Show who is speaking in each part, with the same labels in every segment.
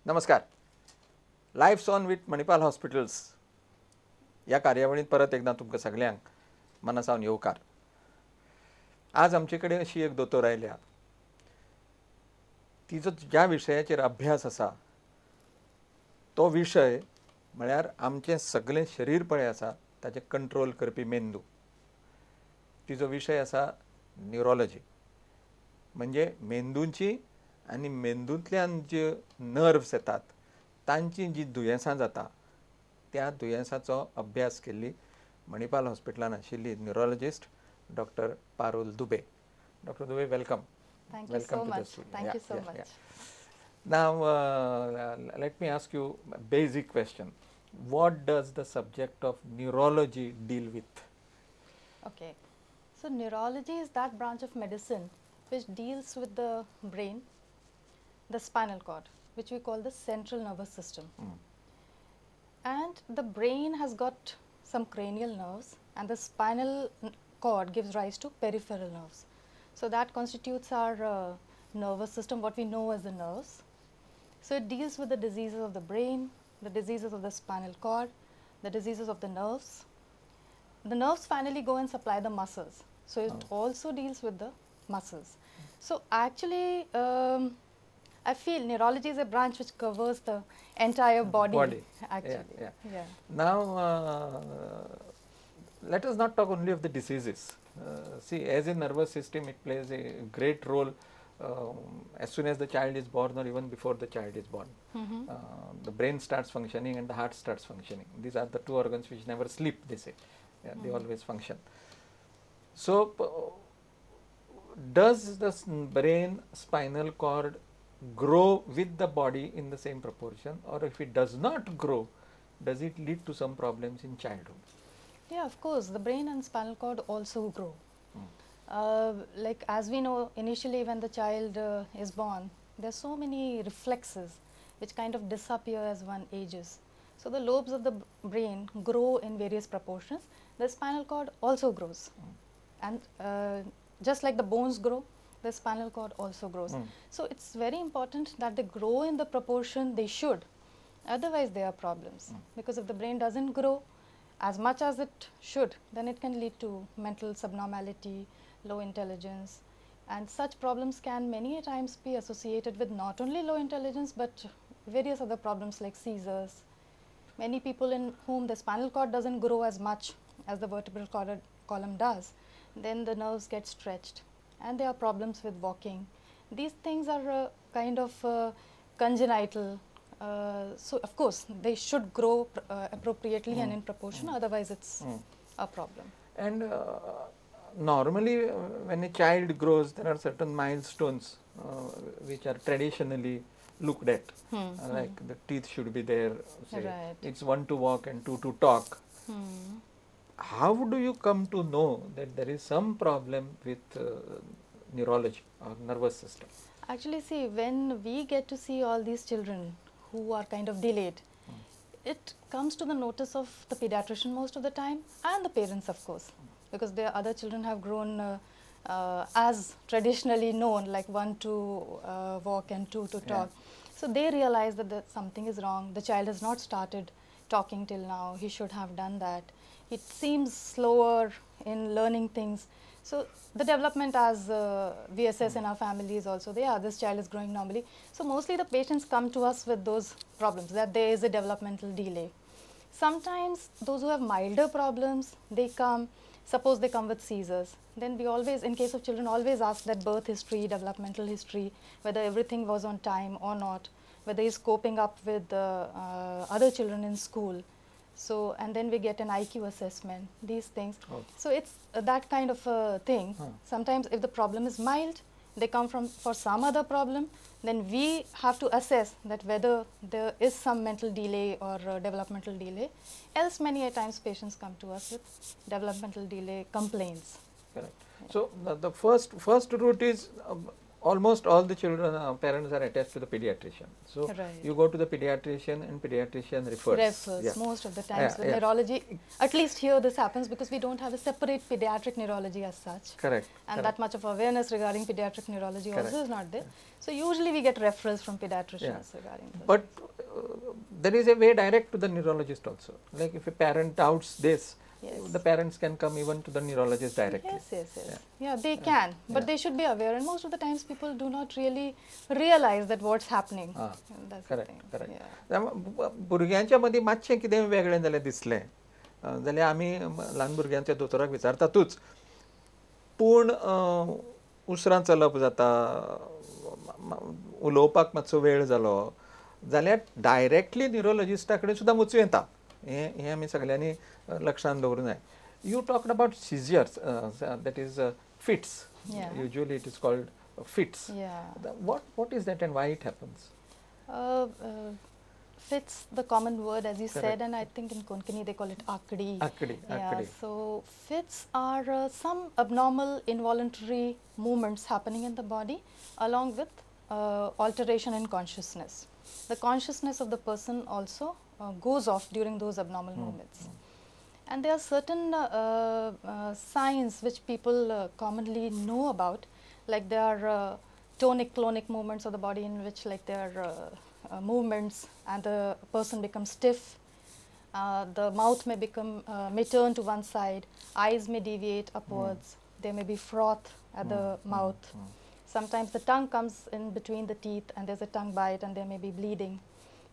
Speaker 1: नमस्कार. Lives on with Manipal hospitals या कार्यावळीत परत एकदा तुमकां सगळ्यांक मनासावन येवकार. आज आमचे कडेन अशी एक दोतोर आयल्या, तिजो ज्या विशयाचेर अभ्यास आसा तो विशय म्हळ्यार आमचें सगळें शरीर पळय आसा ताचें कंट्रोल करपी मेंदू. तिजो विशय आसा न्युरोलॉजी, म्हणजे मेंदूची आनी मेंदूंतल्यान जे नर्व्स येतात तांची जी दुयेंसां जाता त्या दुयेंसाचो अभ्यास केल्ली मणिपाल हॉस्पिटलान आशिल्ली neurologist doctor Parul Dubey. Doctor Dubey, welcome.
Speaker 2: Thank you so much. Thank you so much.
Speaker 1: Now, let me ask you a basic question. What does the subject of neurology deal with?
Speaker 2: Okay. So neurology is that branch of medicine which deals with the brain, the spinal cord, which we call the central nervous system. And the brain has got some cranial nerves and the spinal cord gives rise to peripheral nerves. So that constitutes our nervous system, what we know as the nerves. So it deals with the diseases of the brain, the diseases of the spinal cord, the diseases of the nerves. The nerves finally go and supply the muscles. So it also deals with the muscles. So actually, I feel neurology is a branch which covers the entire body. Actually. Yeah.
Speaker 1: Now, let us not talk only of the diseases. See, as a nervous system, it plays a great role as soon as the child is born or even before the child is born. The brain starts functioning and the heart starts functioning. These are the two organs which never sleep, they say. They always function. So, does the brain spinal cord grow with the body in the same proportion, or if it does not grow, does it lead to some problems in childhood?
Speaker 2: Yeah, of course, the brain and spinal cord also grow. Like as we know, initially when the child is born, there are so many reflexes which kind of disappear as one ages. So the lobes of the brain grow in various proportions. The spinal cord also grows. And just like the bones grow, the spinal cord also grows. So it's very important that they grow in the proportion they should. Otherwise there are problems. Because if the brain doesn't grow as much as it should, then it can lead to mental subnormality, low intelligence, and such problems can many times be associated with not only low intelligence but various other problems like seizures. Many people in whom the spinal cord doesn't grow as much as the vertebral column does, then the nerves get stretched and there are problems with walking. These things are kind of congenital. So of course they should grow appropriately and in proportion, otherwise it's a problem.
Speaker 1: And normally when a child grows, there are certain milestones which are traditionally looked at, like the teeth should be there, say.
Speaker 2: Right.
Speaker 1: It's 1 to walk and 2 to talk. How do you come to know that there is some problem with neurology or nervous system?
Speaker 2: Actually, see, when we get to see all these children who are kind of delayed, it comes to the notice of the pediatrician most of the time and the parents, of course, because their other children have grown as traditionally known, like 1 to walk and 2 to talk. So they realize that something is wrong. The child has not started talking till now. He should have done that. It seems slower in learning things. So the development, as we assess in our families also, this child is growing normally. So mostly the patients come to us with those problems, that there is a developmental delay. Sometimes those who have milder problems, they come, suppose they come with seizures, then we always, in case of children, always ask that birth history, developmental history, whether everything was on time or not, whether he's coping up with other children in school. So, and then we get an IQ assessment, these things. So it's that kind of thing. Sometimes if the problem is mild, they come for some other problem, then we have to assess that whether there is some mental delay or developmental delay. Else many a times patients come to us with developmental delay complaints.
Speaker 1: Correct. So the first route is almost all the children, parents are attached to the pediatrician. So
Speaker 2: Right.
Speaker 1: you go to the pediatrician and pediatrician refers. Yeah.
Speaker 2: Most of the times with
Speaker 1: Yeah.
Speaker 2: neurology. At least here this happens because we don't have a separate pediatric neurology as such.
Speaker 1: Correct.
Speaker 2: And
Speaker 1: correct.
Speaker 2: that much of awareness regarding pediatric neurology
Speaker 1: Correct.
Speaker 2: also is not there. So usually we get referrals from pediatricians
Speaker 1: Yeah.
Speaker 2: regarding this.
Speaker 1: But there is a way direct to the neurologist also. Like if a parent doubts this,
Speaker 2: Yes.
Speaker 1: the parents can come even to the neurologist directly.
Speaker 2: Yes. Yeah, they can, but
Speaker 1: Yeah.
Speaker 2: they should be aware. And most of the times people do not really realize that what's happening.
Speaker 1: Ah,
Speaker 2: And that's
Speaker 1: correct,
Speaker 2: the thing.
Speaker 1: correct.
Speaker 2: Yeah.
Speaker 1: भुरग्यांच्या मदीं मातशें कितें वेगळें जाल्यार दिसलें जाल्यार आमी ल्हान भुरग्यांच्या दोतोराक विचारतातूच, पूण उसरां चलप जाता, उलोवपाक मातसो वेळ जालो जाल्यार डायरेक्टली न्युरोलॉजिस्टा कडेन सुद्दां वचूं येता. हें आमी सगळ्यांनी लक्षांत दवरूंक जाय. You talked about scissors, that is fits.
Speaker 2: Yeah.
Speaker 1: Usually it is called fits.
Speaker 2: Yeah.
Speaker 1: What is that and why it happens?
Speaker 2: Fits, the common word as you
Speaker 1: Correct.
Speaker 2: said, and I think in Konkani they call it akdi.
Speaker 1: Akdi.
Speaker 2: Yeah, so fits are some abnormal involuntary movements happening in the body along with alteration in consciousness. The consciousness of the person also goes off during those abnormal movements. And there are certain signs which people commonly know about, like there are tonic-clonic movements of the body in which like there are movements and the person becomes stiff. The mouth may become may turn to one side, eyes may deviate upwards, there may be froth at the mouth. Sometimes the tongue comes in between the teeth and there's a tongue bite and there may be bleeding.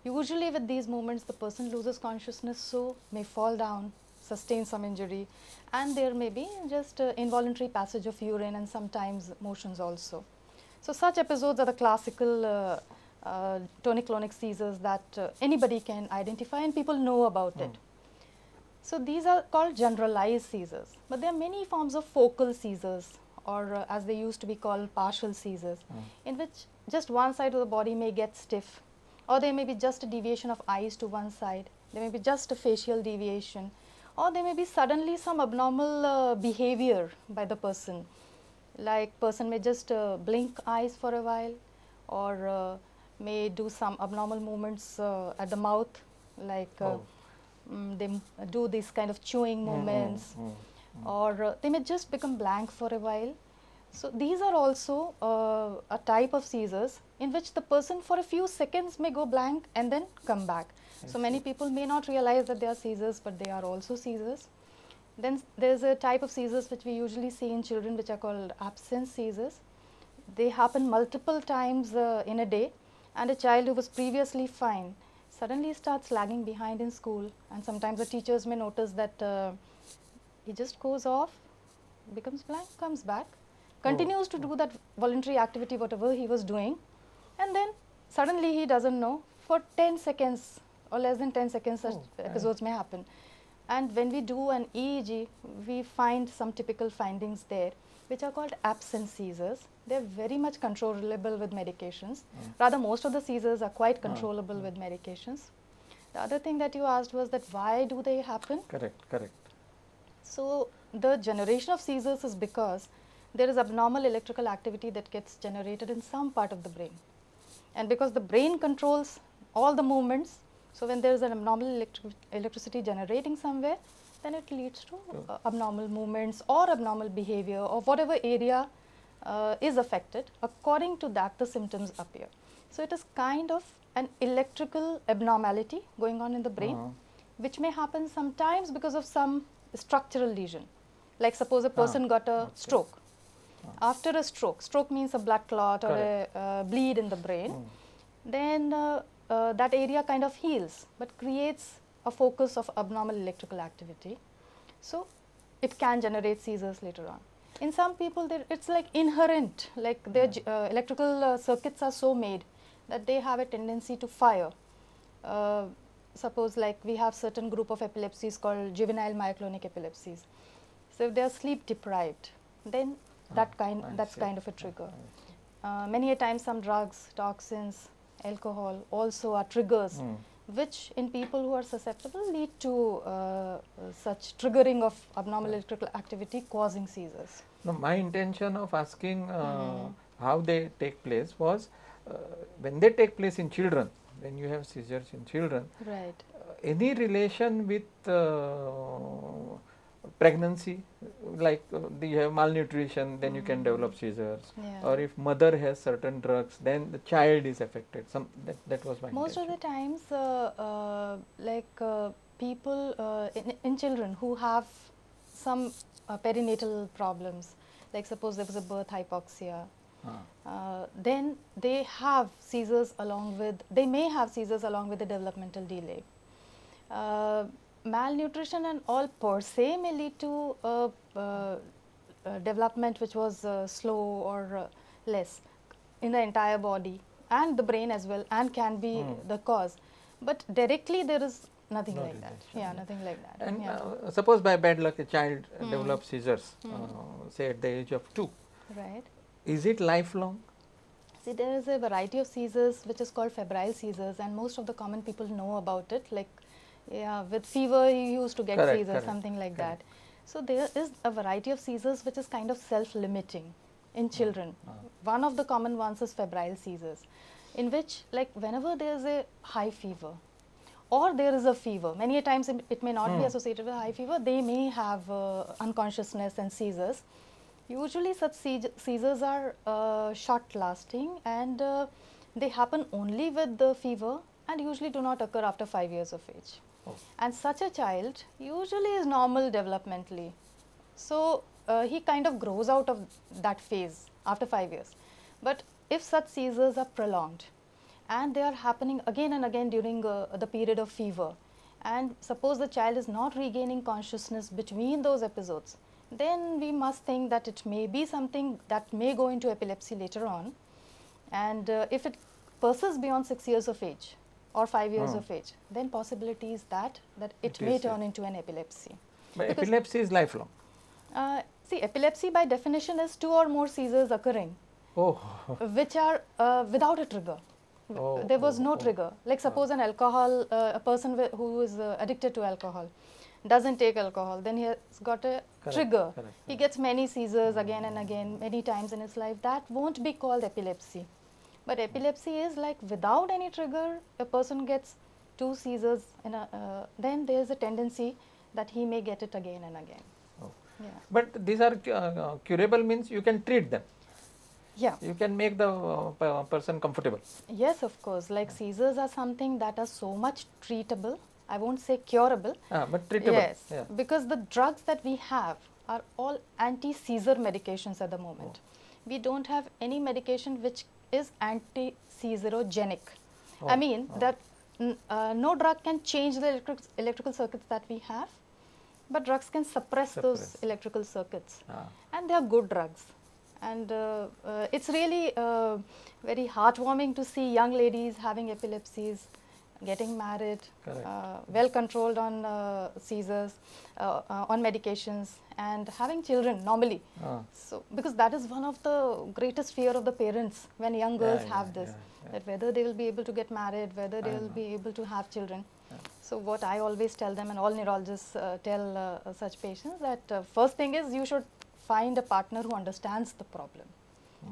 Speaker 2: Usually with these movements the person loses consciousness, so may fall down, sustain some injury, and there may be just involuntary passage of urine and sometimes motions also. So such episodes are the classical tonic-clonic seizures that anybody can identify and people know about it. So these are called generalized seizures, but there are many forms of focal seizures, or as they used to be called partial seizures, in which just one side of the body may get stiff, or there may be just a deviation of eyes to one side, there may be just a facial deviation, or there may be suddenly some abnormal behavior by the person, like person may just blink eyes for a while, or may do some abnormal movements at the mouth, like they do these kind of chewing movements, or they may just become blank for a while. So these are also a type of seizures in which the person for a few seconds may go blank and then come back. So many people may not realize that they are seizures, but they are also seizures. Then there's a type of seizures which we usually see in children, which are called absence seizures. They happen multiple times in a day, and a child who was previously fine suddenly starts lagging behind in school, and sometimes the teachers may notice that he just goes off, becomes blank, comes back, continues to do that voluntary activity whatever he was doing, and then suddenly he doesn't know for 10 seconds or less than 10 seconds such episodes may happen. And when we do an EEG, we find some typical findings there which are called absence seizures. They are very much controllable with medications. Rather, most of the seizures are quite controllable with medications. The other thing that you asked was that why do they happen?
Speaker 1: Correct.
Speaker 2: So the generation of seizures is because there is abnormal electrical activity that gets generated in some part of the brain. And because the brain controls all the movements, so when there is an abnormal electricity generating somewhere, then it leads to abnormal movements or abnormal behavior or whatever area is affected. According to that, the symptoms appear. So it is kind of an electrical abnormality going on in the brain, which may happen sometimes because of some structural lesion. Like suppose a person got a stroke. After a stroke means a blood clot or a bleed in the brain, then that area kind of heals but creates a focus of abnormal electrical activity. So it can generate seizures later on. In some people, it's like inherent, like their electrical circuits are so made that they have a tendency to fire. Suppose like we have certain group of epilepsies called juvenile myoclonic epilepsies. So if they are sleep deprived, then that's kind of a trigger. Many a time some drugs, toxins, alcohol also are triggers, which in people who are susceptible lead to such triggering of abnormal electrical activity causing seizures.
Speaker 1: No, my intention of asking how they take place was when they take place in children, when you have seizures in children,
Speaker 2: Right.
Speaker 1: any relation with pregnancy, like you have malnutrition, then you can develop seizures,
Speaker 2: Yeah.
Speaker 1: or if mother has certain drugs, then the child is affected. That was my
Speaker 2: Most of the
Speaker 1: intention.
Speaker 2: times, people in children who have some perinatal problems, like suppose there was a birth hypoxia, then they have seizures along with, they may have seizures along with the developmental delay. Malnutrition and all per se may lead to development which was slow or less in the entire body and the brain as well, and can be the cause. But directly there is nothing
Speaker 1: No
Speaker 2: like that.
Speaker 1: relation,
Speaker 2: Yeah,
Speaker 1: yeah.
Speaker 2: nothing like that.
Speaker 1: And
Speaker 2: Yeah.
Speaker 1: suppose by bad luck a child develops seizures, say at the age of 2,
Speaker 2: Right.
Speaker 1: is it lifelong?
Speaker 2: See, there is a variety of seizures which is called febrile seizures, and most of the common people know about it. Like, yeah, with fever you used to get
Speaker 1: Correct,
Speaker 2: seizures,
Speaker 1: correct,
Speaker 2: something like
Speaker 1: correct.
Speaker 2: that. So there is a variety of seizures which is kind of self-limiting in children. One of the common ones is febrile seizures, in which, like, whenever there is a high fever or there is a fever, many a times it may not be associated with high fever, they may have unconsciousness and seizures. Usually such seizures are short lasting, and they happen only with the fever and usually do not occur after 5 years of age. And such a child usually is normal developmentally. So he kind of grows out of that phase after 5 years. But if such seizures are prolonged and they are happening again and again during the period of fever, and suppose the child is not regaining consciousness between those episodes, then we must think that it may be something that may go into epilepsy later on. And if it persists beyond 6 years of age or 5 years of age, then possibility is that it may turn into an epilepsy.
Speaker 1: But
Speaker 2: Because,
Speaker 1: epilepsy is lifelong.
Speaker 2: see, epilepsy by definition is 2 or more seizures occurring,
Speaker 1: Oh,
Speaker 2: which are without a trigger. There was no trigger. Like suppose an alcohol, a person who is addicted to alcohol doesn't take alcohol, then he has got a trigger. He gets many seizures again and again, many times in his life. That won't be called epilepsy. But epilepsy is like without any trigger, a person gets 2 seizures, then there is a tendency that he may get it again and again.
Speaker 1: Oh.
Speaker 2: Yeah.
Speaker 1: But these are curable, means you can treat them.
Speaker 2: Yeah.
Speaker 1: You can make the person comfortable.
Speaker 2: Yes, of course. Like seizures are something that are so much treatable. I won't say curable.
Speaker 1: But treatable.
Speaker 2: Yes,
Speaker 1: Yeah.
Speaker 2: because the drugs that we have are all anti-seizure medications at the moment. We don't have any medication which is anti-seizurogenic. I mean that no drug can change the electrical circuits that we have, but drugs can suppress those electrical circuits. And they are good drugs. And it's really very heartwarming to see young ladies having epilepsies, getting married, well controlled on seizures, on medications, and having children normally. So, because that is one of the greatest fear of the parents when young girls have this, that whether they will be able to get married, whether they will be able to have children. So what I always tell them, and all neurologists tell such patients, that first thing is you should find a partner who understands the problem.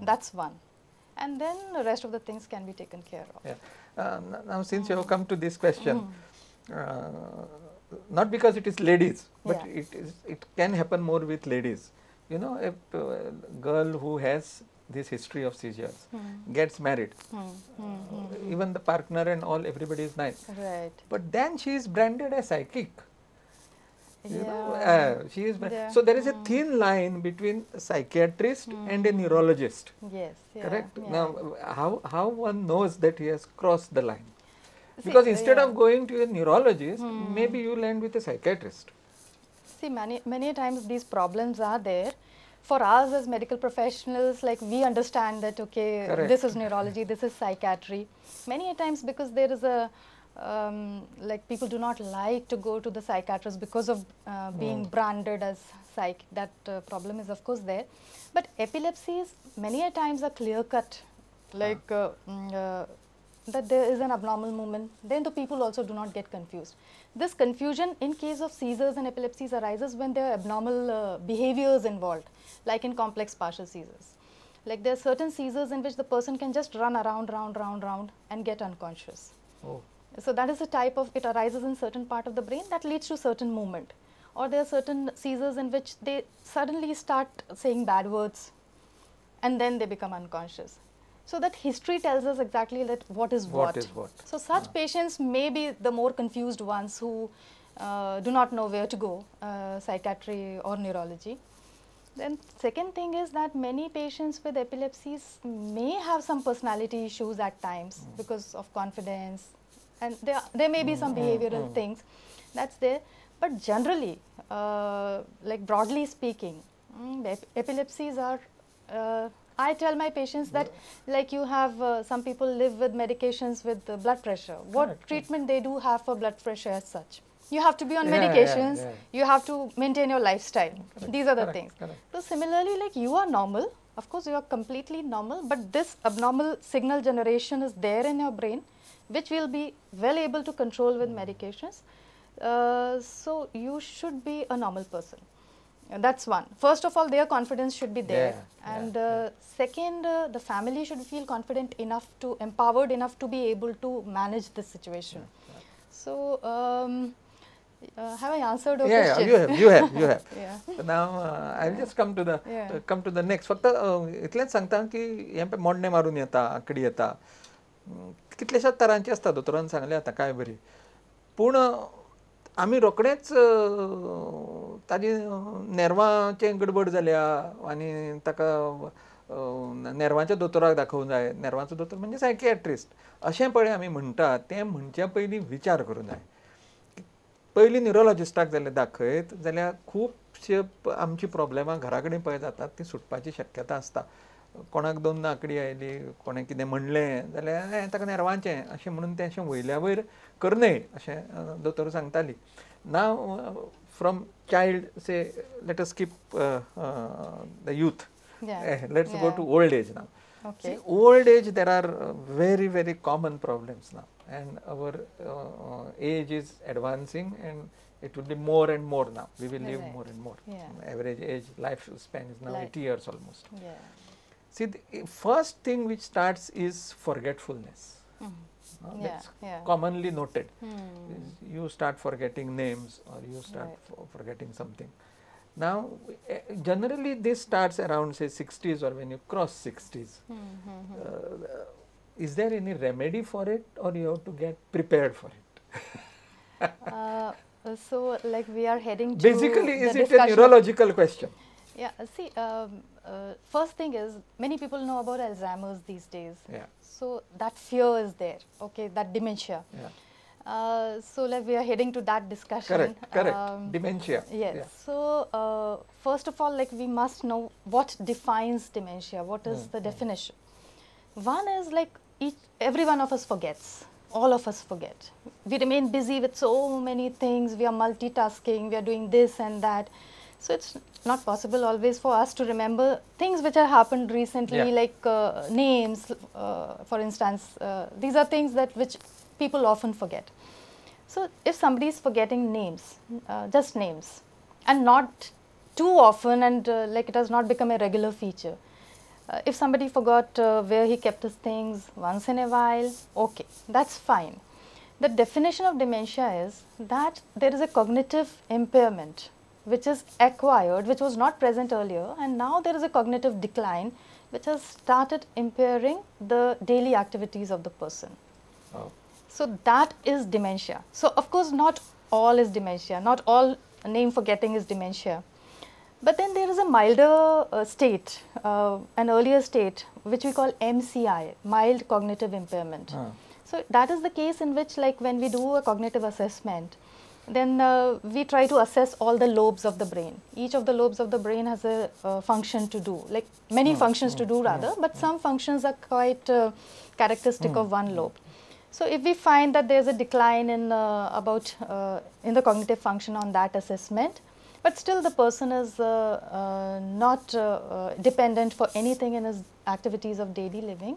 Speaker 2: That's one. And then the rest of the things can be taken care of.
Speaker 1: Yeah. Now since you have come to this question, not because it is ladies, but it can happen more with ladies. You know, if a girl who has this history of seizures gets married, even the partner and all, everybody is nice.
Speaker 2: Right.
Speaker 1: But then she is branded as psychic. You know, she is so there is a thin line between a psychiatrist and a neurologist.
Speaker 2: Yes.
Speaker 1: Correct. Now, how one knows that he has crossed the line? Because instead of going to a neurologist, maybe you land with a psychiatrist.
Speaker 2: See, many times these problems are there. For us as medical professionals, like we understand that, okay, this is neurology, this is psychiatry. Many a times because there is a like people do not like to go to the psychiatrist because of being branded as psych. That problem is of course there. But epilepsies many a times are clear cut, like that there is an abnormal movement. Then the people also do not get confused. This confusion in case of seizures and epilepsies arises when there are abnormal behaviors involved, like in complex partial seizures. Like there are certain seizures in which the person can just run around, round and get unconscious.
Speaker 1: Oh.
Speaker 2: So that is a type of, it arises in certain part of the brain that leads to certain movement. Or there are certain seizures in which they suddenly start saying bad words and then they become unconscious. So that history tells us exactly that what is what. So such patients may be the more confused ones who do not know where to go, psychiatry or neurology. Then second thing is that many patients with epilepsies may have some personality issues at times because of confidence, and there may be some behavioral things that's there. But generally, like broadly speaking, the epilepsies are, I tell my patients that like you have some people live with medications with blood pressure. What treatment they do have for blood pressure as such? You have to be on medications, you have to maintain your lifestyle. These are the things. So similarly, like you are normal, of course you are completely normal, but this abnormal signal generation is there in your brain, which will be well able to control with medications. So you should be a normal person. That's one. First of all, their confidence should be there. And second, the family should feel confident enough to, empowered enough to be able to manage this situation. So, have I answered your question?
Speaker 1: You have. So now I'll just come to the next. फक्त इतलेंच सांगता की हे पे मोडणे मारून येता, आंकडी येता. कितलेशाच तरांची असता, दोतोरान सांगले आता काय बरी. पूण आमी रोखडेच ताजी नेर्वांचे गडबड जाल्या आनी ताका नेर्वांच्या दोतोराक दाखोवंक जाय. नेर्वांचो दोतोर म्हणजे सायकियाट्रिस्ट. अशें पळय आमी म्हणटा तें म्हणचे पयलीं विचार करूंक जाय. पयलीं न्युरोलॉजिस्टाक जाल्यार दाखयत जाल्यार खुबशे आमची प्रॉब्लेमां घरा कडेन पळय जातात ती सुटपाची शक्यता आसता. कोणाक दोन आंकडी आयली, कोणें कितें म्हणलें जाल्यार हें ताका नेर्वांचें अशें म्हणून तें अशें वयल्या वयर करनय अशें दोतोर सांगताली. नाव फ्रॉम चायल्ड से let us keep the youth. Let's go to old age now. See, old age there are very common problems now, and our age is advancing and it will be more and more now. We will live more and more. Average age lifespan is now 80 years almost. See, the first thing which starts is forgetfulness. That's commonly noted. You start forgetting names or you start forgetting something. Now, generally this starts around say 60s or when you cross 60s. Is there any remedy for it or you have to get prepared for it?
Speaker 2: So, like we are heading to
Speaker 1: basically, is it a neurological question?
Speaker 2: Yeah, see, first thing is many people know about Alzheimer's these days. So that fear is there, okay, that dementia. So like we are heading to that discussion.
Speaker 1: Correct. Dementia.
Speaker 2: Yes. So first of all, like we must know what defines dementia. What is the definition? One is like every one of us forgets. All of us forget. We remain busy with so many things. We are multitasking. We are doing this and that. So it's not possible always for us to remember things which have happened recently, like names, for instance. These are things that which people often forget. So if somebody is forgetting names, just names, and not too often, and like it has not become a regular feature. If somebody forgot where he kept his things once in a while, okay, that's fine. The definition of dementia is that there is a cognitive impairment which is acquired, which was not present earlier, and now there is a cognitive decline which has started impairing the daily activities of the person. So that is dementia. So of course not all is dementia, not all name forgetting is dementia. But then there is a milder state, an earlier state, which we call MCI, mild cognitive impairment. So that is the case in which, like when we do a cognitive assessment, then we try to assess all the lobes of the brain. Each of the lobes of the brain has a function to do, like many functions to do rather, but some functions are quite characteristic of one lobe. So if we find that there is a decline in in the cognitive function on that assessment, but still the person is not dependent for anything in his activities of daily living,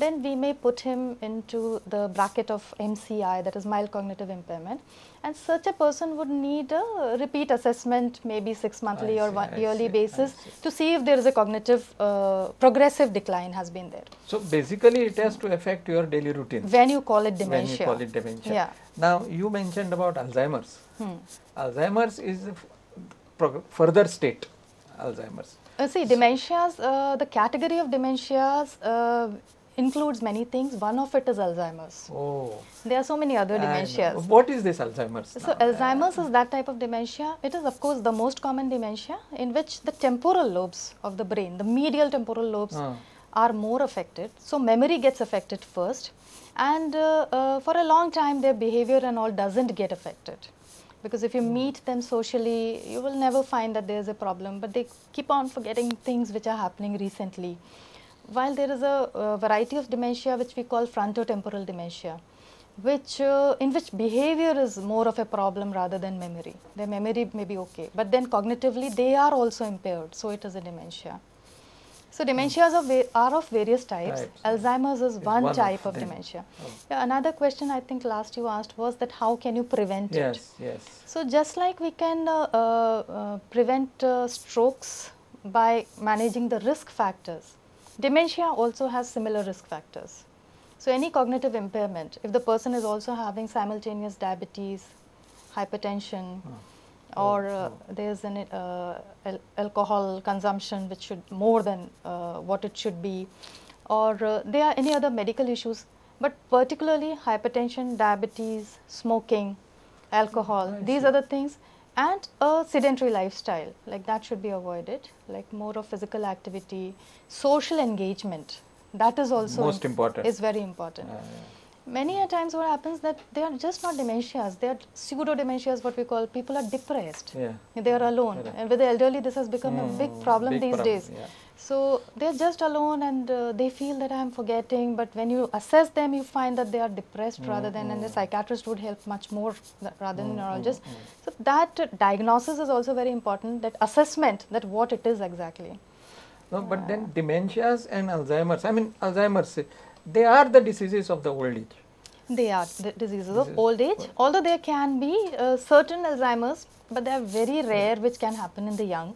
Speaker 2: then we may put him into the bracket of MCI, that is mild cognitive impairment, and such a person would need a repeat assessment, maybe 6 monthly or yearly basis, to see if there is a cognitive progressive decline has been there.
Speaker 1: So basically it has to affect your daily routine.
Speaker 2: When you call it dementia.
Speaker 1: When you call it dementia.
Speaker 2: Yeah.
Speaker 1: Now you mentioned about Alzheimer's. Alzheimer's is a further state. Alzheimer's.
Speaker 2: See, dementias, the category of dementias includes many things. One of it is Alzheimer's.
Speaker 1: Oh.
Speaker 2: There are so many other dementias.
Speaker 1: What is this Alzheimer's?
Speaker 2: So Alzheimer's is that type of dementia. It is of course the most common dementia in which the temporal lobes of the brain, the medial temporal lobes are more affected. So memory gets affected first, and for a long time their behavior and all doesn't get affected. Because if you meet them socially, you will never find that there is a problem, but they keep on forgetting things which are happening recently. While there is a variety of dementia which we call frontotemporal dementia, which in which behavior is more of a problem rather than memory. Their memory may be okay, but then cognitively they are also impaired, so it is a dementia. So dementias are of various types. Alzheimer's is one type of dementia. Yeah, another question I think last you asked was that how can you prevent it?
Speaker 1: Yes.
Speaker 2: So just like we can prevent strokes by managing the risk factors, dementia also has similar risk factors. So any cognitive impairment, if the person is also having simultaneous diabetes, hypertension, or there's an alcohol consumption which should more than what it should be, or there are any other medical issues, but particularly hypertension, diabetes, smoking, alcohol, these are the things, and a sedentary lifestyle, like that should be avoided, like more of physical activity, social engagement, that is also
Speaker 1: most important.
Speaker 2: Is very important. Many a times what happens that they are just not dementias, they are pseudo dementias, what we call. People are depressed, they are alone, and with the elderly this has become a big problem these days. So they are just alone and they feel that I am forgetting, but when you assess them you find that they are depressed rather than, and the psychiatrist would help much more rather than neurologist. So that diagnosis is also very important, that assessment, that what it is exactly.
Speaker 1: No, but then dementias and Alzheimer's, I mean Alzheimer's, they are the diseases of the old age.
Speaker 2: They are the diseases of old age, although there can be certain Alzheimer's, but they are very rare which can happen in the young.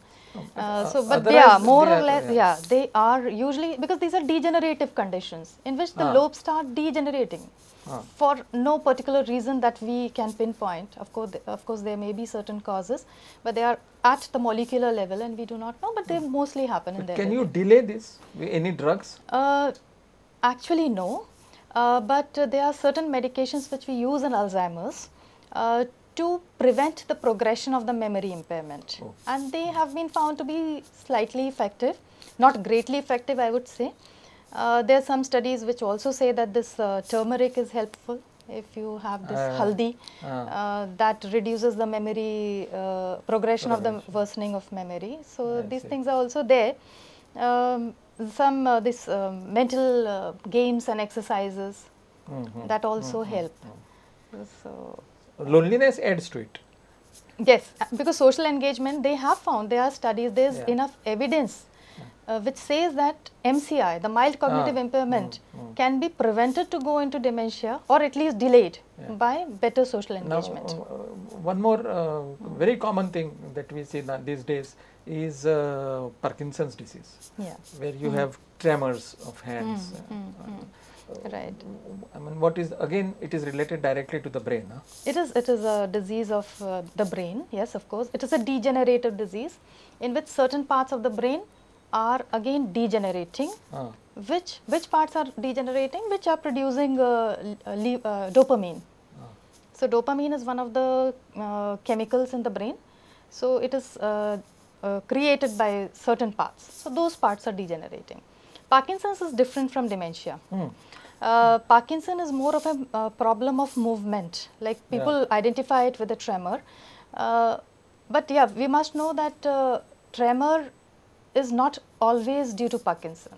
Speaker 2: But they are more or less, they are usually, because these are degenerative conditions in which the lobes start degenerating for no particular reason that we can pinpoint. Of course there may be certain causes, but they are at the molecular level and we do not know, but they mostly happen in there.
Speaker 1: Can you delay this with any drugs?
Speaker 2: Actually no, but there are certain medications which we use in Alzheimer's to prevent the progression of the memory impairment, and they have been found to be slightly effective, not greatly effective I would say. There are some studies which also say that this turmeric is helpful. If you have this haldi, that reduces the memory progression of the worsening of memory. So these things are also there. Some mental games and exercises that also help. So
Speaker 1: loneliness adds to it.
Speaker 2: Yes, because social engagement, they have found, there are studies, there is enough evidence which says that MCI, the mild cognitive impairment, can be prevented to go into dementia or at least delayed by better social engagement.
Speaker 1: Now, one more very common thing that we see these days is Parkinson's disease, where you have tremors of hands.
Speaker 2: Right.
Speaker 1: I mean, what is, again, it is related directly to the brain. Huh?
Speaker 2: It is a disease of the brain, yes, of course. It is a degenerative disease in which certain parts of the brain are again degenerating. Which parts are degenerating? Which are producing dopamine. So dopamine is one of the chemicals in the brain. So it is created by certain parts. So those parts are degenerating. Parkinson's is different from dementia. Parkinson is more of a problem of movement, like people identify it with a tremor. But yeah, we must know that tremor is not always due to Parkinson.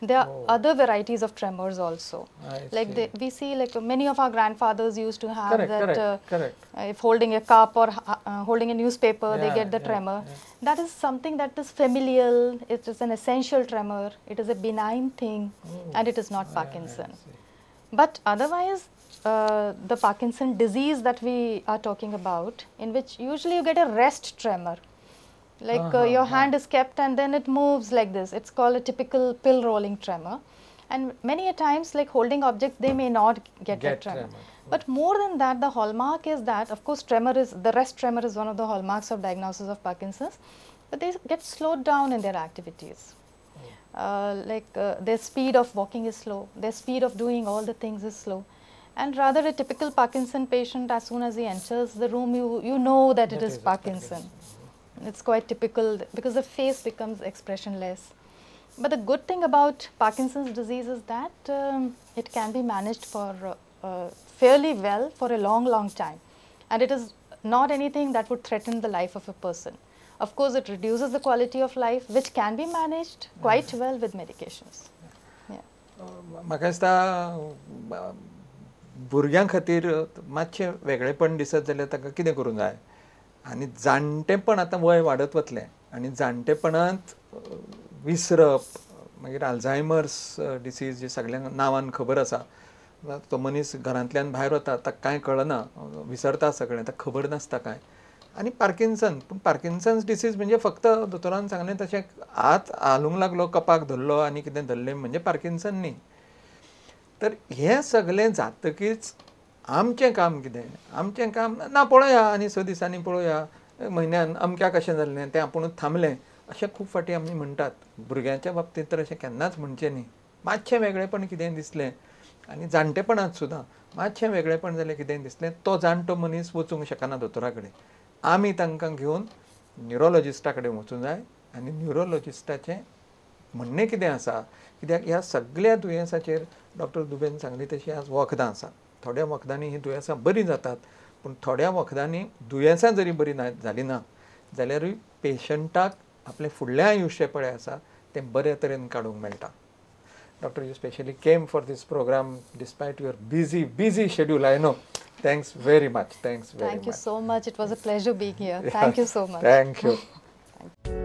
Speaker 2: There are other varieties of tremors also. Like we see, like many of our grandfathers used to have
Speaker 1: Correct.
Speaker 2: If holding a cup or holding a newspaper, they get the
Speaker 1: Yeah,
Speaker 2: tremor. That is something that is familial. It is an essential tremor. It is a benign thing, and it is not Parkinson. But otherwise, the Parkinson disease that we are talking about, in which usually you get a rest tremor. Like your hand is kept and then it moves like this. It's called a typical pill rolling tremor. And many a times, like holding objects, they may not get that tremor. But more than that, the hallmark is that, of course, the rest tremor is one of the hallmarks of diagnosis of Parkinson's, but they get slowed down in their activities. Their speed of walking is slow, their speed of doing all the things is slow. And rather a typical Parkinson patient, as soon as he enters the room, you know that it is Parkinson. It's quite typical because the face becomes expressionless. But the good thing about Parkinson's disease is that it can be managed for fairly well for a long time. And it is not anything that would threaten the life of a person. Of course, it reduces the quality of life, which can be managed quite well with medications.
Speaker 1: म्हाका दिसता भुरग्यां खातीर मातशें वेगळेपण दिसत जाल्यार ताका कितें करूंक जाय आनी जाणटेपण आतां वय वाडत वतलें आनी जाणटेपणांत विसरप मागीर अल्झायमर्स डिसीज जे सगळ्यांक नांवान खबर आसा तो मनीस घरांतल्यान भायर वता ताका कांय कळना विसरता सगळें ताका खबर नासता कांय आनी पार्किन्सन पूण पार्किन्सन्स डिसीज म्हणजे फक्त दोतोरान सांगलें तशें हात हालूंक लागलो कपाक धरलो आनी कितें धरलें म्हणजे पार्किन्सन न्ही तर हें सगळें जातकीच आमचें काम कितें आमचें काम ना पळोवया आनी 6 दिसांनी पळोवया म्हयन्यान अमक्याक कशें जाल्लें तें आपुणूच थांबलें अशें खूब फावटी आमी म्हणटात भुरग्यांच्या बाबतींत तर अशें केन्नाच म्हणचें न्ही मातशें वेगळेपण कितें दिसलें आनी जाणटेपणांत सुद्दां मातशें वेगळेपण जालें कितें दिसलें तो जाणटो मनीस वचूंक शकना दोतोरा कडेन आमी तांकां घेवन न्युरोलॉजिस्टा कडेन वचूंक जाय आनी न्युरोलॉजिस्टाचें म्हणणें कितें आसा कित्याक ह्या सगळ्या दुयेंसाचेर डॉक्टर दुबेन सांगली तशी आज वखदां आसात थोड्या वखदांनी ही दुयेंसां बरी जातात पूण थोड्या वखदांनी दुयेंसां जरी बरी जाली ना जाल्यारूय पेशंटाक आपलें फुडलें आयुश्य पळय आसा तें बरे तरेन काडूंक मेळटा doctor you specially came for this program despite your busy schedule I know thanks very much
Speaker 2: thank you so much it was a pleasure being here thank you so much
Speaker 1: thank you